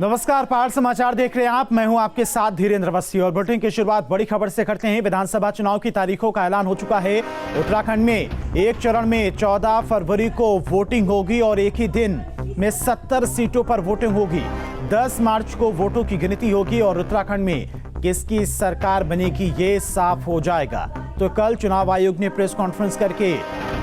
नमस्कार, पहाड़ समाचार देख रहे हैं आप। मैं हूं आपके साथ धीरेन्द्र अवस्थी और बुलेटिन की शुरुआत बड़ी खबर से करते हैं। विधानसभा चुनाव की तारीखों का ऐलान हो चुका है। उत्तराखंड में एक चरण में 14 फरवरी को वोटिंग होगी और एक ही दिन में 70 सीटों पर वोटिंग होगी। 10 मार्च को वोटों की गिनती होगी और उत्तराखंड में किसकी सरकार बनेगी ये साफ हो जाएगा। तो कल चुनाव आयोग ने प्रेस कॉन्फ्रेंस करके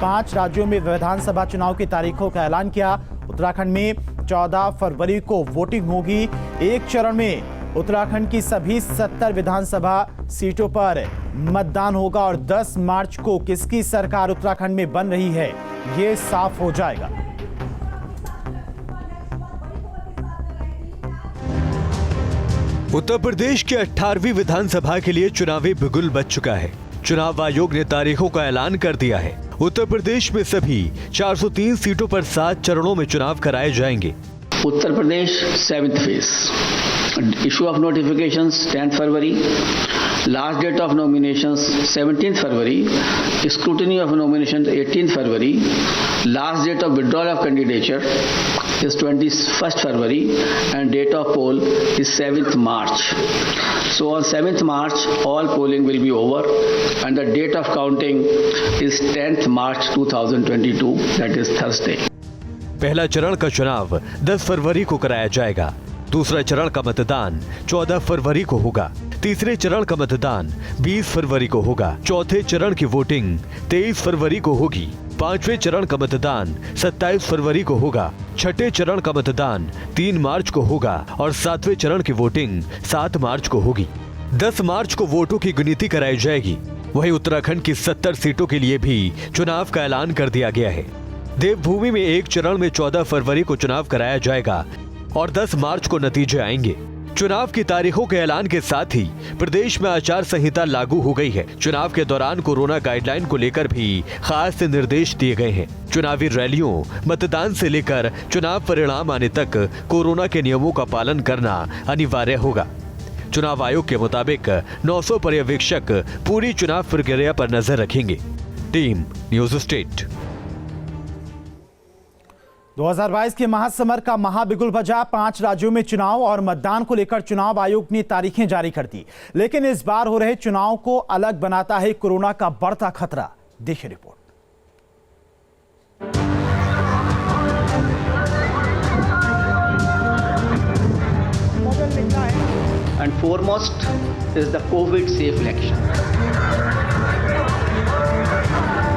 5 राज्यों में विधानसभा चुनाव की तारीखों का ऐलान किया। उत्तराखंड में 14 फरवरी को वोटिंग होगी। एक चरण में उत्तराखंड की सभी 70 विधानसभा सीटों पर मतदान होगा और 10 मार्च को किसकी सरकार उत्तराखंड में बन रही है ये साफ हो जाएगा। उत्तर प्रदेश की 18वीं विधानसभा के लिए चुनावी बिगुल बज चुका है। चुनाव आयोग ने तारीखों का ऐलान कर दिया है। उत्तर प्रदेश में सभी 403 सीटों पर 7 चरणों में चुनाव कराए जाएंगे। Uttar Pradesh 7th phase. Issue of notifications 10th February. Last date of nominations 17th February. Scrutiny of nominations 18th February. Last date of withdrawal of candidature is 21st February and date of poll is 7th March. So on 7th March all polling will be over and the date of counting is 10th March 2022, that is Thursday. पहला चरण का चुनाव 10 फरवरी को कराया जाएगा। दूसरा चरण का मतदान 14 फरवरी को होगा। तीसरे चरण का मतदान 20 फरवरी को होगा। चौथे चरण की वोटिंग 23 फरवरी को होगी। पांचवें चरण का मतदान 27 फरवरी को होगा। छठे चरण का मतदान 3 मार्च को होगा और 7वें चरण की वोटिंग 7 मार्च को होगी। 10 मार्च को वोटों की गिनती कराई जाएगी। वहीं उत्तराखंड की 70 सीटों के लिए भी चुनाव का ऐलान कर दिया गया है। देवभूमि में एक चरण में 14 फरवरी को चुनाव कराया जाएगा और 10 मार्च को नतीजे आएंगे। चुनाव की तारीखों के ऐलान के साथ ही प्रदेश में आचार संहिता लागू हो गई है। चुनाव के दौरान कोरोना गाइडलाइन को लेकर भी खास निर्देश दिए गए हैं। चुनावी रैलियों, मतदान से लेकर चुनाव परिणाम आने तक कोरोना के नियमों का पालन करना अनिवार्य होगा। चुनाव आयोग के मुताबिक 900 पर्यवेक्षक पूरी चुनाव प्रक्रिया पर नजर रखेंगे। Team news state. 2022 के महासमर का महाबिगुल बजा। 5 राज्यों में चुनाव और मतदान को लेकर चुनाव आयोग ने तारीखें जारी कर दी, लेकिन इस बार हो रहे चुनाव को अलग बनाता है कोरोना का बढ़ता खतरा। देखिए report. And foremost is the COVID safe election.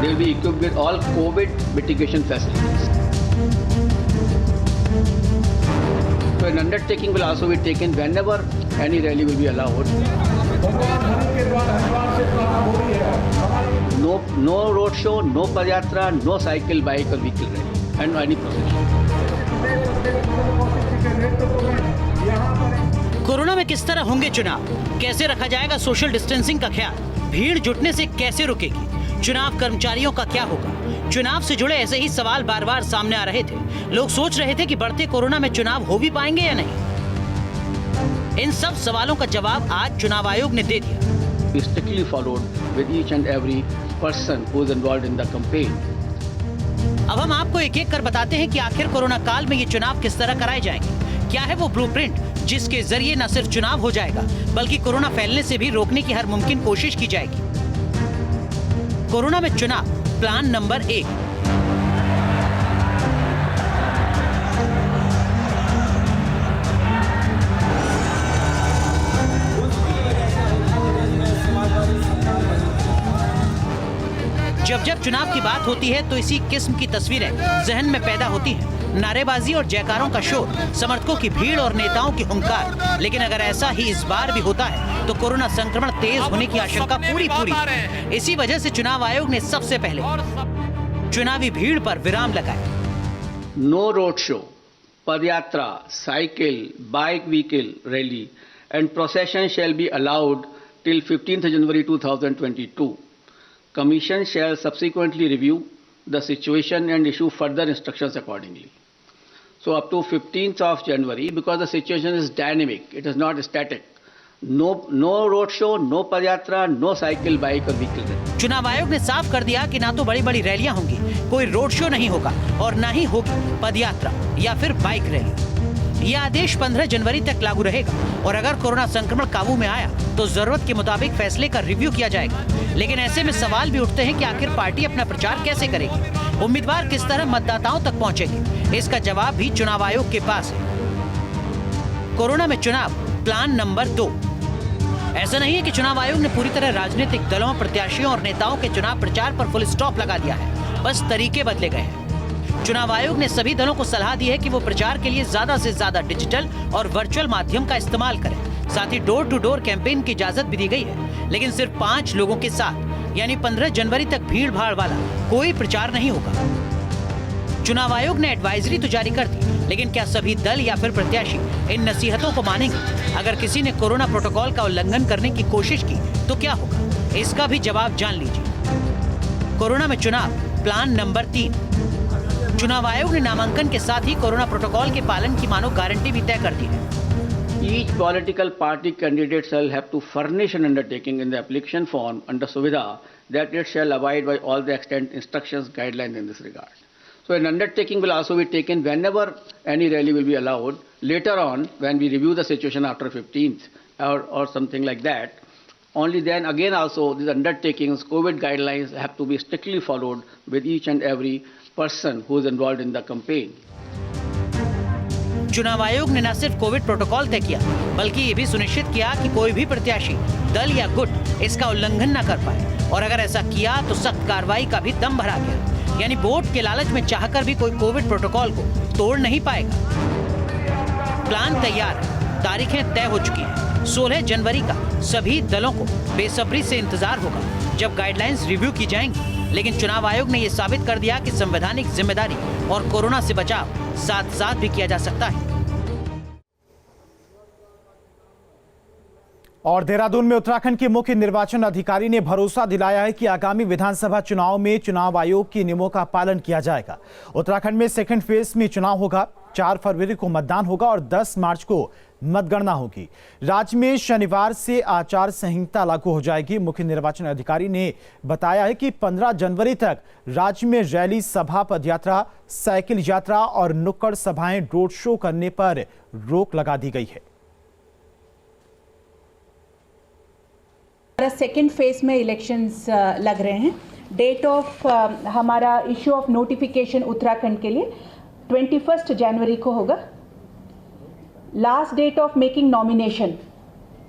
They will be equipped with all COVID mitigation facilities. So an undertaking will also be taken whenever any rally will be allowed. No road show, no padyatra, no cycle, bike or vehicle rally, and no any procession. Corona में किस तरह होंगे चुनाव? कैसे रखा जाएगा social distancing का ख्याल? भीड़ जुटने से कैसे रुकेगी? चुनाव कर्मचारियों का क्या होगा? चुनाव से जुड़े ऐसे ही सवाल बार बार सामने आ रहे थे। लोग सोच रहे थे कि बढ़ते कोरोना में चुनाव हो भी पाएंगे या नहीं। इन सब सवालों का जवाब आज चुनाव आयोग ने दे दिया। We strictly followed with each and every person who is involved in the campaign. अब हम आपको एक एक कर बताते हैं कि आखिर कोरोना काल में ये चुनाव किस तरह कराए जाएंगे। क्या है वो ब्लूप्रिंट जिसके जरिए न सिर्फ चुनाव हो जाएगा बल्कि कोरोना फैलने से भी रोकने की हर मुमकिन कोशिश की जाएगी। कोरोना में चुनाव प्लान नंबर 1। जब जब चुनाव की बात होती है तो इसी किस्म की तस्वीरें जहन में पैदा होती हैं। नारेबाजी और जयकारों का शोर, समर्थकों की भीड़ और नेताओं की हुंकार। लेकिन अगर ऐसा ही इस बार भी होता है तो कोरोना संक्रमण तेज होने की आशंका पूरी है। इसी वजह से चुनाव आयोग ने सबसे पहले चुनावी भीड़ पर विराम लगाया। No road show, padyatra, cycle, bike vehicle rally and procession shall be allowed till 15th January 2022. Commission shall subsequently review the situation and issue further instructions accordingly. So up to 15th of January, because the situation is dynamic, it is not static. No road show, no padyatra, no cycle, bike or vehicle. चुनाव आयोग ने साफ कर दिया कि ना तो बड़ी बड़ी रैलियां होंगी, कोई रोड शो नहीं होगा और ना ही होगी पदयात्रा या फिर बाइक रैली। यह आदेश 15 जनवरी तक लागू रहेगा और अगर कोरोना संक्रमण काबू में आया तो जरूरत के मुताबिक फैसले का रिव्यू किया जाएगा। लेकिन ऐसे में सवाल भी उठते हैं कि आखिर पार्टी अपना प्रचार कैसे करेगी, उम्मीदवार किस तरह मतदाताओं तक पहुंचेंगे। इसका जवाब भी चुनाव आयोग के पास है। कोरोना में चुनाव प्लान नंबर 2। ऐसा नहीं है कि चुनाव आयोग ने पूरी तरह राजनीतिक दलों, प्रत्याशियों और नेताओं के चुनाव प्रचार पर फुल स्टॉप लगा दिया है, बस तरीके बदले गए हैं। चुनाव आयोग ने सभी दलों को सलाह दी है कि वो प्रचार के लिए ज्यादा से ज्यादा डिजिटल और वर्चुअल माध्यम का इस्तेमाल करें। साथ ही डोर टू डोर कैंपेन की इजाजत भी दी गई है, लेकिन सिर्फ 5 लोगों के साथ, यानी 15 जनवरी तक भीड़ भाड़ वाला कोई प्रचार नहीं होगा। चुनाव आयोग ने एडवाइजरी तो जारी कर दी, लेकिन क्या सभी दल या फिर प्रत्याशी इन नसीहतों को मानेंगे? अगर किसी ने कोरोना प्रोटोकॉल का उल्लंघन करने की कोशिश की तो क्या होगा, इसका भी जवाब जान लीजिए। कोरोना में चुनाव प्लान नंबर 3। चुनाव आयोग ने नामांकन के साथ ही कोरोना प्रोटोकॉल के पालन की मानो गारंटी भी तय कर दी है। Each political party candidate shall have to furnish an undertaking in the application form under Suvidha that it shall abide by all the extant instructions, guidelines in this regard. So an undertaking will also be taken whenever any rally will be allowed. Later on, when we review the situation after 15th or something like that, only then again also these undertakings, COVID guidelines have to be strictly followed with each and every person who is involved in the campaign. चुनाव आयोग ने न सिर्फ Covid protocol तय किया, बल्कि ये भी सुनिश्चित किया कि कोई भी प्रत्याशी, दल या गुट इसका उल्लंघन न कर पाए, और अगर ऐसा किया तो सख्त कार्रवाई का भी दम भरा गया। यानी वोट के लालच में चाहकर भी कोई कोविड प्रोटोकॉल को तोड़ नहीं पाएगा। प्लान तैयार है, तारीखें तय हो चुकी हैं। 16 जनवरी का सभी दलों को बेसब्री से इंतजार होगा जब गाइडलाइंस रिव्यू की जाएंगी। लेकिन चुनाव आयोग ने यह साबित कर दिया कि संवैधानिक जिम्मेदारी और कोरोना से बचाव साथ साथ भी किया जा सकता है। और देहरादून में उत्तराखंड के मुख्य निर्वाचन अधिकारी ने भरोसा दिलाया है कि आगामी विधानसभा चुनाव में चुनाव आयोग के नियमों का पालन किया जाएगा। उत्तराखंड में सेकंड फेज में चुनाव होगा, 4 फरवरी को मतदान होगा और 10 मार्च को मतगणना होगी। राज्य में शनिवार से आचार संहिता लागू हो जाएगी। मुख्य निर्वाचन अधिकारी ने बताया है कि 15 जनवरी तक राज्य में रैली, सभा, पदयात्रा, साइकिल यात्रा और नुक्कड़ सभाएं, रोड शो करने पर रोक लगा दी गई है। सेकेंड फेज में इलेक्शंस लग रहे हैं। डेट ऑफ हमारा इश्यू ऑफ नोटिफिकेशन उत्तराखंड के लिए 21 जनवरी को होगा। Last date of making nomination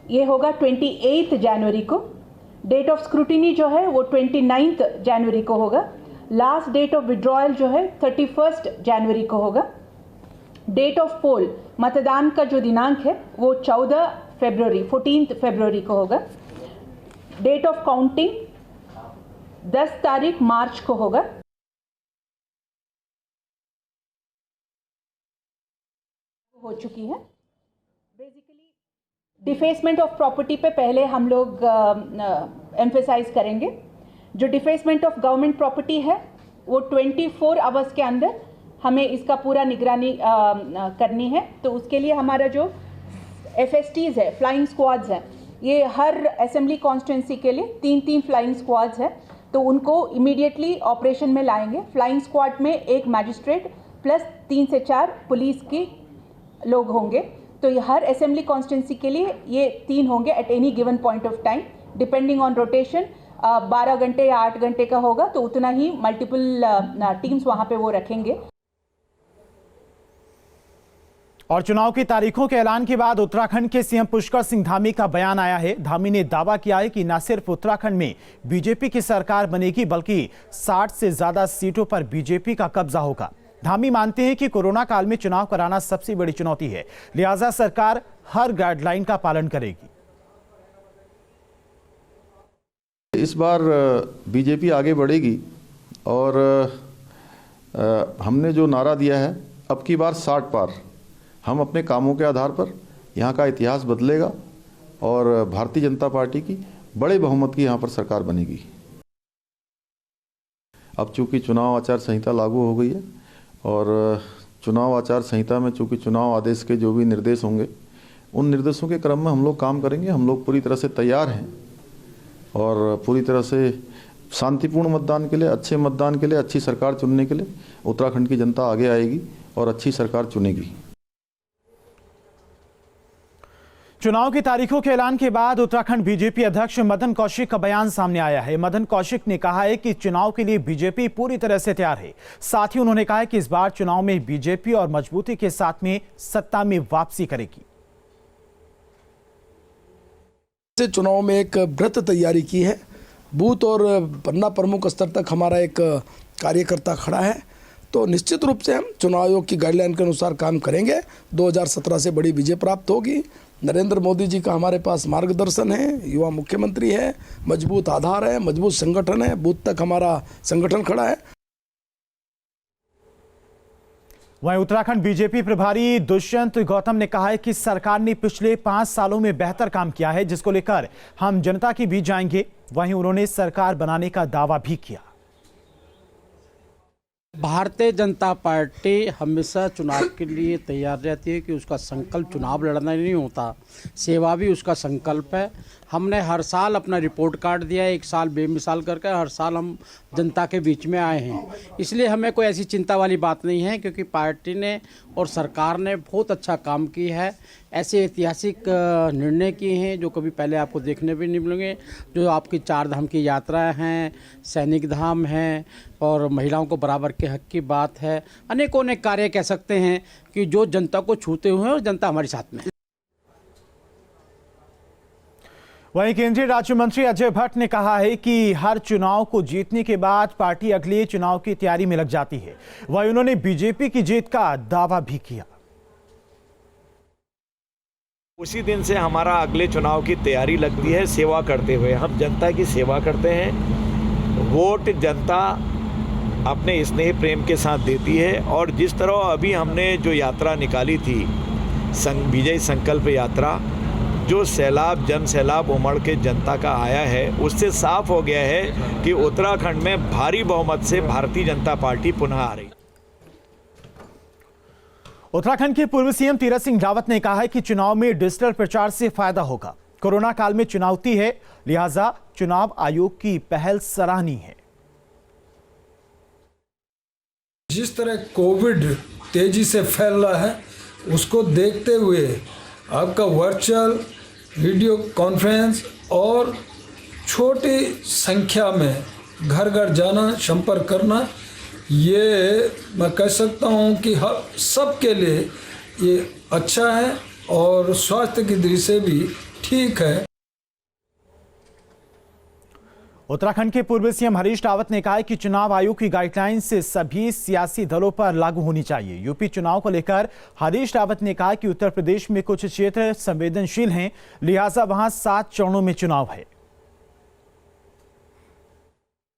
ये होगा 28 जनवरी को। डेट ऑफ स्क्रूटिनी जो है वो 29 जनवरी को होगा। लास्ट डेट ऑफ विड्रॉयल जो है 31 जनवरी को होगा। डेट ऑफ पोल, मतदान का जो दिनांक है वो 14 फरवरी को होगा। डेट ऑफ काउंटिंग 10 तारीख मार्च को होगा। हो चुकी है। बेसिकली डिफेसमेंट ऑफ प्रॉपर्टी पे पहले हम लोग एम्फेसाइज करेंगे। जो डिफेसमेंट ऑफ गवर्नमेंट प्रॉपर्टी है वो 24 आवर्स के अंदर हमें इसका पूरा निगरानी करनी है। तो उसके लिए हमारा जो FSTs है, फ्लाइंग स्क्वाड्स है, ये हर असेंबली कॉन्स्टिट्यूंसी के लिए 3-3 फ्लाइंग स्क्वाड्स है, तो उनको इमीडिएटली ऑपरेशन में लाएंगे। फ्लाइंग स्क्वाड में एक मैजिस्ट्रेट प्लस 3 से 4 पुलिस की लोग होंगे। तो ये हर असेंबली कॉन्स्टिट्यूंसी के लिए ये 3 होंगे at any given point of time, depending on rotation. 12 घंटे या 8 घंटे का होगा तो उतना ही मल्टीपल टीम्स वहाँ पे वो रखेंगे। और चुनाव की तारीखों के ऐलान के बाद उत्तराखंड के सीएम पुष्कर सिंह धामी का बयान आया है। धामी ने दावा किया है कि न सिर्फ उत्तराखंड में बीजेपी की सरकार बनेगी बल्कि 60 से ज्यादा सीटों पर बीजेपी का कब्जा होगा। धामी मानते हैं कि कोरोना काल में चुनाव कराना सबसे बड़ी चुनौती है, लिहाजा सरकार हर गाइडलाइन का पालन करेगी। इस बार बीजेपी आगे बढ़ेगी और हमने जो नारा दिया है अब की बार 60 पार, हम अपने कामों के आधार पर यहाँ का इतिहास बदलेगा और भारतीय जनता पार्टी की बड़े बहुमत की यहाँ पर सरकार बनेगी। अब चूंकि चुनाव आचार संहिता लागू हो गई है और चुनाव आचार संहिता में चूंकि चुनाव आदेश के जो भी निर्देश होंगे उन निर्देशों के क्रम में हम लोग काम करेंगे। हम लोग पूरी तरह से तैयार हैं और पूरी तरह से शांतिपूर्ण मतदान के लिए, अच्छे मतदान के लिए, अच्छी सरकार चुनने के लिए उत्तराखंड की जनता आगे आएगी और अच्छी सरकार चुनेगी। चुनाव की तारीखों के ऐलान के बाद उत्तराखंड बीजेपी अध्यक्ष मदन कौशिक का बयान सामने आया है। मदन कौशिक ने कहा है कि चुनाव के लिए बीजेपी पूरी तरह से तैयार है। साथ ही उन्होंने कहा है कि इस बार चुनाव में बीजेपी और मजबूती के साथ में सत्ता में वापसी करेगी। चुनाव में एक व्रत तैयारी की है। बूथ और पन्ना प्रमुख स्तर तक हमारा एक कार्यकर्ता खड़ा है, तो निश्चित रूप से हम चुनाव आयोग की गाइडलाइन के अनुसार काम करेंगे। 2017 से बड़ी विजय प्राप्त होगी। नरेंद्र मोदी जी का हमारे पास मार्गदर्शन है, युवा मुख्यमंत्री है, मजबूत आधार है, मजबूत संगठन है, बूथ तक हमारा संगठन खड़ा है। वहीं उत्तराखंड बीजेपी प्रभारी दुष्यंत गौतम ने कहा है कि सरकार ने पिछले 5 सालों में बेहतर काम किया है, जिसको लेकर हम जनता के बीच जाएंगे। वहीं उन्होंने सरकार बनाने का दावा भी किया। भारतीय जनता पार्टी हमेशा चुनाव के लिए तैयार रहती है कि उसका संकल्प चुनाव लड़ना नहीं होता, सेवा भी उसका संकल्प है। हमने हर साल अपना रिपोर्ट कार्ड दिया है, एक साल बेमिसाल करके हर साल हम जनता के बीच में आए हैं। इसलिए हमें कोई ऐसी चिंता वाली बात नहीं है, क्योंकि पार्टी ने और सरकार ने बहुत अच्छा काम किया है। ऐसे ऐतिहासिक निर्णय किए हैं जो कभी पहले आपको देखने भी नहीं मिलेंगे। जो आपकी 4 धाम की यात्राएं हैं, सैनिक धाम हैं, और महिलाओं को बराबर के हक की बात है। अनेकों अनेक कार्य कह सकते हैं कि जो जनता को छूते हुए हैं, और जनता हमारे साथ में। वहीं केंद्रीय राज्य मंत्री अजय भट्ट ने कहा है कि हर चुनाव को जीतने के बाद पार्टी अगले चुनाव की तैयारी में लग जाती है। वहीं उन्होंने बीजेपी की जीत का दावा भी किया। उसी दिन से हमारा अगले चुनाव की तैयारी लगती है। सेवा करते हुए हम जनता की सेवा करते हैं। वोट जनता अपने स्नेह प्रेम के साथ देती है, और जिस तरह अभी हमने जो यात्रा निकाली थी, विजय संकल्प यात्रा, जो सैलाब जन सैलाब उमड़ के जनता का आया है, उससे साफ हो गया है कि उत्तराखंड में भारी बहुमत से भारतीय जनता पार्टी पुनः आ रही। उत्तराखंड के पूर्व सीएम तीरथ सिंह रावत ने कहा है कि चुनाव में डिजिटल प्रचार से फायदा होगा। कोरोना काल में चुनौती है, लिहाजा चुनाव आयोग की पहल सराहनीय है। जिस तरह कोविड तेजी से फैल रहा है, उसको देखते हुए आपका वर्चुअल वीडियो कॉन्फ्रेंस और छोटी संख्या में घर घर जाना, संपर्क करना, ये मैं कह सकता हूँ कि सबके लिए ये अच्छा है और स्वास्थ्य की दृष्टि से भी ठीक है। उत्तराखंड के पूर्व सीएम हरीश रावत ने कहा है कि चुनाव आयोग की गाइडलाइन से सभी सियासी दलों पर लागू होनी चाहिए। यूपी चुनाव को लेकर हरीश रावत ने कहा कि उत्तर प्रदेश में कुछ क्षेत्र संवेदनशील हैं, लिहाजा वहां 7 चरणों में चुनाव है।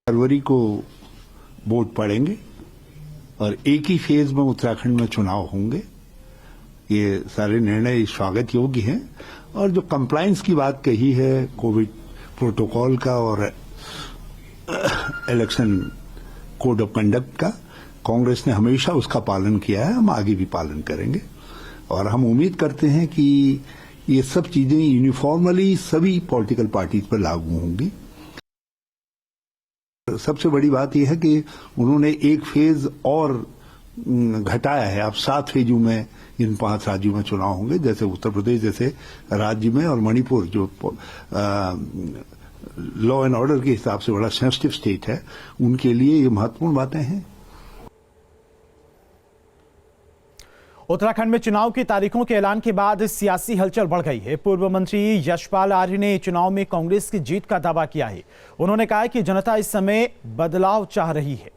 फरवरी को वोट पड़ेंगे और एक ही फेज में उत्तराखंड में चुनाव होंगे। ये सारे निर्णय स्वागत योग्य हैं। और जो कंप्लायंस की बात कही है, कोविड प्रोटोकॉल का और इलेक्शन कोड ऑफ कंडक्ट का, कांग्रेस ने हमेशा उसका पालन किया है, हम आगे भी पालन करेंगे। और हम उम्मीद करते हैं कि ये सब चीजें यूनिफॉर्मली सभी पॉलिटिकल पार्टीज पर लागू होंगी। सबसे बड़ी बात यह है कि उन्होंने एक फेज और घटाया है। अब 7 फेजों में इन 5 राज्यों में चुनाव होंगे, जैसे उत्तर प्रदेश जैसे राज्य में, और मणिपुर जो लॉ एंड ऑर्डर के हिसाब से बड़ा सेंसिटिव स्टेट है, उनके लिए ये महत्वपूर्ण बातें हैं। उत्तराखंड में चुनाव की तारीखों के ऐलान के बाद सियासी हलचल बढ़ गई है। पूर्व मंत्री यशपाल आर्य ने चुनाव में कांग्रेस की जीत का दावा किया है। उन्होंने कहा है कि जनता इस समय बदलाव चाह रही है।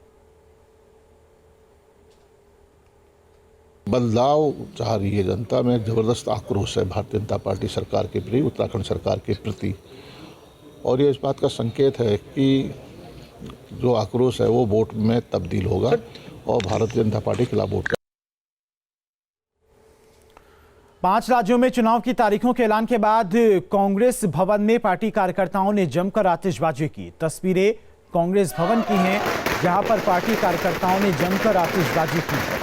बदलाव चाह रही है जनता में। जबरदस्त आक्रोश है भारतीय जनता पार्टी सरकार के प्रति, उत्तराखंड सरकार के प्रति, और ये इस बात का संकेत है कि जो आक्रोश है वो वोट में तब्दील होगा और भारतीय जनता पार्टी के खिलाफ वोट। 5 राज्यों में चुनाव की तारीखों के ऐलान के बाद कांग्रेस भवन में पार्टी कार्यकर्ताओं ने जमकर आतिशबाजी की। तस्वीरें कांग्रेस भवन की हैं, जहां पर पार्टी कार्यकर्ताओं ने जमकर आतिशबाजी की है।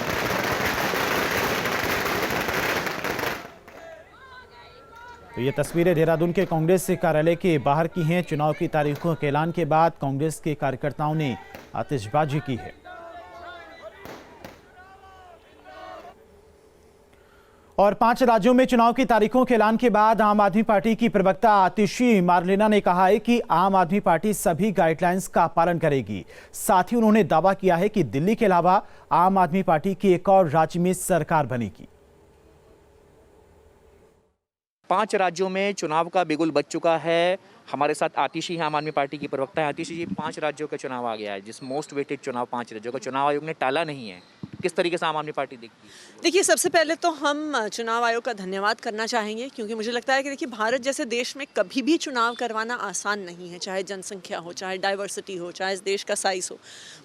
तो ये तस्वीरें देहरादून के कांग्रेस कार्यालय के बाहर की हैं। चुनाव की तारीखों के ऐलान के बाद कांग्रेस के कार्यकर्ताओं ने आतिशबाजी की है। और 5 राज्यों में चुनाव की तारीखों के ऐलान के बाद आम आदमी पार्टी की प्रवक्ता आतिशी मार्लेना ने कहा है कि आम आदमी पार्टी सभी गाइडलाइंस का पालन करेगी। साथ ही उन्होंने दावा किया है कि दिल्ली के अलावा आम आदमी पार्टी की एक और राज्य में सरकार बनेगी। 5 राज्यों में चुनाव का बिगुल बज चुका है। हमारे साथ आतिशी हैं, आम आदमी पार्टी की प्रवक्ता है। आतिशी जी, 5 राज्यों का चुनाव आ गया है, जिस मोस्ट वेटेड चुनाव 5 राज्यों का चुनाव आयोग ने टाला नहीं है। किस तरीके से आम आदमी पार्टी देखती है? देखिए, सबसे पहले तो हम चुनाव आयोग का धन्यवाद करना चाहेंगे, क्योंकि मुझे लगता है कि देखिए, भारत जैसे देश में कभी भी चुनाव करवाना आसान नहीं है, चाहे जनसंख्या हो, चाहे डाइवर्सिटी हो, चाहे इस देश का साइज हो।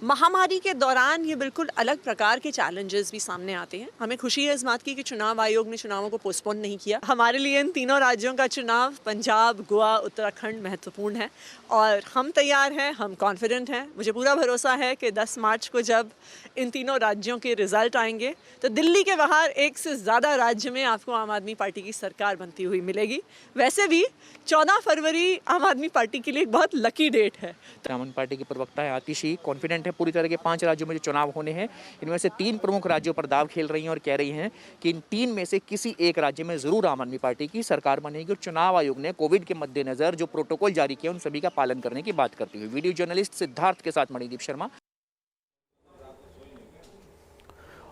महामारी के दौरान ये बिल्कुल अलग प्रकार के चैलेंजेस भी सामने आते हैं। हमें खुशी है इस बात की कि चुनाव आयोग ने चुनावों को पोस्टपोन नहीं किया। हमारे लिए इन तीनों राज्यों का चुनाव, पंजाब, गोवा, उत्तराखंड, महत्वपूर्ण है और हम तैयार हैं, हम कॉन्फिडेंट हैं। मुझे पूरा भरोसा है कि 10 मार्च को जब इन तीनों राज्यों के रिजल्ट आएंगे तो दिल्ली के बाहर 1 से ज़्यादा राज्य में आपको आम आदमी पार्टी की सरकार बनती हुई मिलेगी। वैसे भी 14 फरवरी आम आदमी पार्टी के लिए एक बहुत लकी डेट है। आम आदमी पार्टी की प्रवक्ता है आतिशी कॉन्फिडेंट है पूरी तरह के 5 राज्यों में जो चुनाव होने हैं, इनमें से 3 प्रमुख राज्यों पर दाव खेल रही हैं और कह रही हैं कि इन 3 में से किसी एक राज्य में ज़रूर आम आदमी पार्टी की सरकार बनेगी। और चुनाव आयोग ने कोविड के मद्देनज़र जो प्रोटोकॉल जारी किया उन सभी का पालन करने की बात करती हुई। वीडियो जर्नलिस्ट सिद्धार्थ के साथ मणिदीप शर्मा।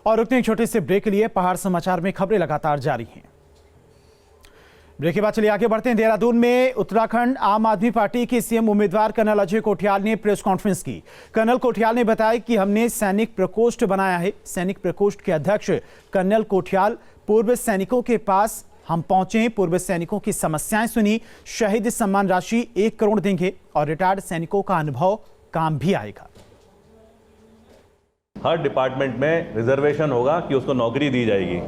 और रुकते एक छोटे से ब्रेक के लिए। पहाड़ समाचार में खबरें लगातार जारी हैं। ब्रेक के बाद चलिए आगे बढ़ते हैं। देहरादून में उत्तराखंड आम आदमी पार्टी के सीएम उम्मीदवार कर्नल अजय कोठियाल ने प्रेस कॉन्फ्रेंस की। कर्नल कोठियाल ने बताया कि हमने सैनिक प्रकोष्ठ बनाया है। सैनिक प्रकोष्ठ के अध्यक्ष कर्नल कोठियाल पूर्व सैनिकों के पास हम पहुंचे, पूर्व सैनिकों की समस्याएं सुनी, शहीद सम्मान राशि 1 करोड़ देंगे और रिटायर्ड सैनिकों का अनुभव काम भी आएगा। हर डिपार्टमेंट में रिजर्वेशन होगा कि उसको नौकरी दी जाएगी।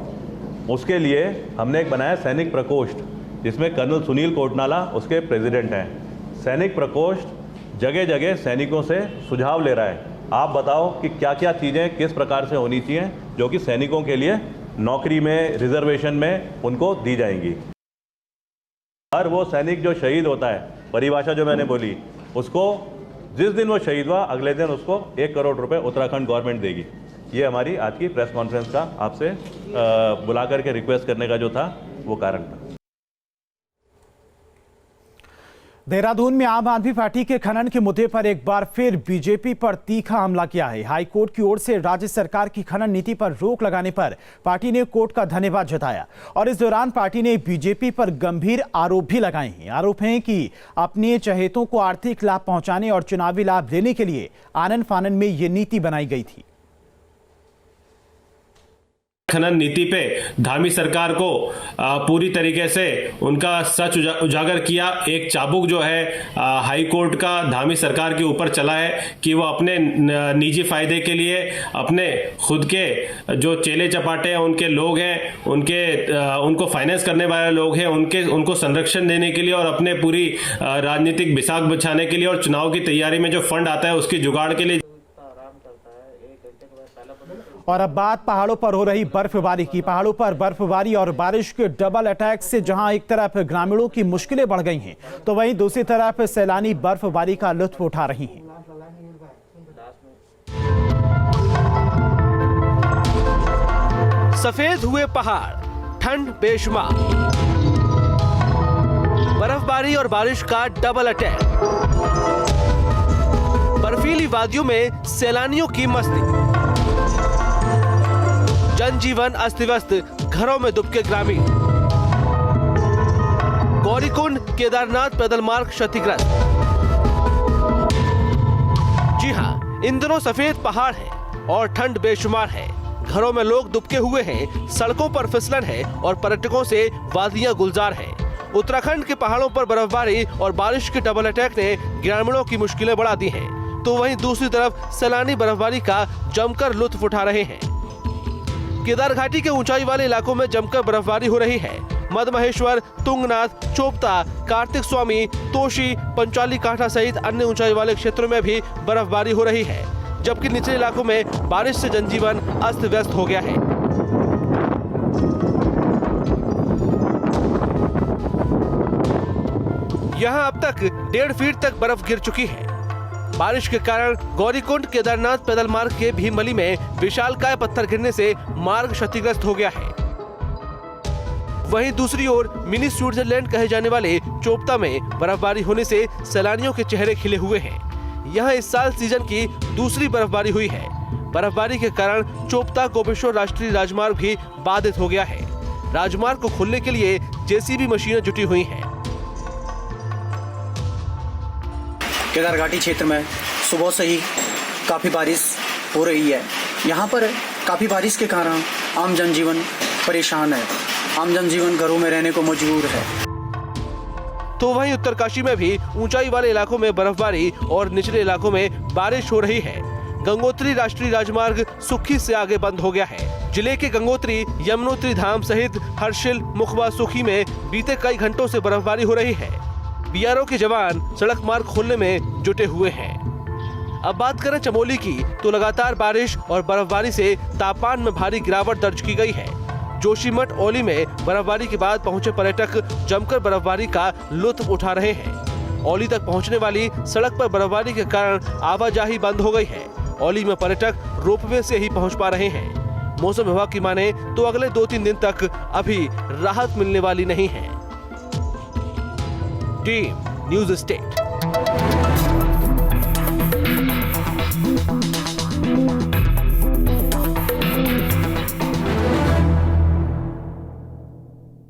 उसके लिए हमने एक बनाया सैनिक प्रकोष्ठ, जिसमें कर्नल सुनील कोटनाला उसके प्रेसिडेंट हैं। सैनिक प्रकोष्ठ जगह जगह सैनिकों से सुझाव ले रहा है, आप बताओ कि क्या क्या चीज़ें किस प्रकार से होनी चाहिए जो कि सैनिकों के लिए नौकरी में, रिजर्वेशन में उनको दी जाएंगी। हर वो सैनिक जो शहीद होता है, परिभाषा जो मैंने बोली, उसको जिस दिन वो शहीद हुआ अगले दिन उसको 1 करोड़ रुपए उत्तराखंड गवर्नमेंट देगी। ये हमारी आज की प्रेस कॉन्फ्रेंस का आपसे बुला करके रिक्वेस्ट करने का जो था वो कारण था। देहरादून में आम आदमी पार्टी के खनन के मुद्दे पर एक बार फिर बीजेपी पर तीखा हमला किया है। हाईकोर्ट की ओर से राज्य सरकार की खनन नीति पर रोक लगाने पर पार्टी ने कोर्ट का धन्यवाद जताया और इस दौरान पार्टी ने बीजेपी पर गंभीर आरोप भी लगाए हैं। आरोप है कि अपने चहेतों को आर्थिक लाभ पहुंचाने और चुनावी लाभ लेने के लिए आनन फानन में ये नीति बनाई गई थी। खनन नीति पे धामी सरकार को पूरी तरीके से उनका सच उजागर किया। एक चाबुक जो है हाई कोर्ट का धामी सरकार के ऊपर चला है कि वो अपने निजी फायदे के लिए अपने खुद के जो चेले चपाटे हैं, उनके लोग हैं, उनको फाइनेंस करने वाले लोग हैं, उनको संरक्षण देने के लिए और अपने पूरी राजनीतिक बिसाख बचाने के लिए और चुनाव की तैयारी में जो फंड आता है उसकी जुगाड़ के लिए। और अब बात पहाड़ों पर हो रही बर्फबारी की। पहाड़ों पर बर्फबारी और बारिश के डबल अटैक से जहां एक तरफ ग्रामीणों की मुश्किलें बढ़ गई हैं, तो वहीं दूसरी तरफ सैलानी बर्फबारी का लुत्फ उठा रही हैं। सफेद हुए पहाड़, ठंड बेशुमार, बर्फबारी और बारिश का डबल अटैक, बर्फीली वादियों में सैलानियों की मस्ती, जनजीवन अस्त व्यस्त, घरों में दुबके ग्रामीण, गौरीकुंड केदारनाथ पैदल मार्ग क्षतिग्रस्त। जी हां, इन दिनों सफेद पहाड़ है और ठंड बेशुमार है। घरों में लोग दुबके हुए हैं, सड़कों पर फिसलन है और पर्यटकों से वादियां गुलजार हैं। उत्तराखंड के पहाड़ों पर बर्फबारी और बारिश के डबल अटैक ने ग्रामीणों की मुश्किलें बढ़ा दी हैं, तो वहीं दूसरी तरफ सैलानी बर्फबारी का जमकर लुत्फ उठा रहे हैं। केदार घाटी के ऊंचाई वाले इलाकों में जमकर बर्फबारी हो रही है। मदमहेश्वर, तुंगनाथ, चोपता, कार्तिक स्वामी, तोशी, पंचाली कांठा सहित अन्य ऊंचाई वाले क्षेत्रों में भी बर्फबारी हो रही है, जबकि निचले इलाकों में बारिश से जनजीवन अस्त व्यस्त हो गया है। यहां अब तक 1.5 फीट तक बर्फ गिर चुकी है। बारिश के कारण गौरीकुंड केदारनाथ पैदल मार्ग के भीमली में विशालकाय पत्थर गिरने से मार्ग क्षतिग्रस्त हो गया है। वहीं दूसरी ओर मिनी स्विट्जरलैंड कहे जाने वाले चोपता में बर्फबारी होने से सैलानियों के चेहरे खिले हुए हैं। यहाँ इस साल सीजन की दूसरी बर्फबारी हुई है। बर्फबारी के कारण चोपता गोपेश्वर राष्ट्रीय राजमार्ग भी बाधित हो गया है। राजमार्ग को खोलने के लिए जेसीबी मशीनें जुटी हुई हैं। केदारघाटी क्षेत्र में सुबह से ही काफी बारिश हो रही है। यहाँ पर काफी बारिश के कारण आम जनजीवन परेशान है। आम जनजीवन घरों में रहने को मजबूर है। तो वहीं उत्तरकाशी में भी ऊंचाई वाले इलाकों में बर्फबारी और निचले इलाकों में बारिश हो रही है। गंगोत्री राष्ट्रीय राजमार्ग सुखी से आगे बंद हो गया है। जिले के गंगोत्री, यमुनोत्री धाम सहित हर्षिल, मुखबा, सुखी में बीते कई घंटों से बर्फबारी हो रही है। बीआरओ के जवान सड़क मार्ग खोलने में जुटे हुए हैं। अब बात करें चमोली की, तो लगातार बारिश और बर्फबारी से तापमान में भारी गिरावट दर्ज की गई है। जोशीमठ ओली में बर्फबारी के बाद पहुंचे पर्यटक जमकर बर्फबारी का लुत्फ उठा रहे हैं। ओली तक पहुंचने वाली सड़क पर बर्फबारी के कारण आवाजाही बंद हो गई है। ओली में पर्यटक रोपवे से ही पहुंच पा रहे हैं। मौसम विभाग की माने तो अगले 2-3 दिन तक अभी राहत मिलने वाली नहीं है। Team news state.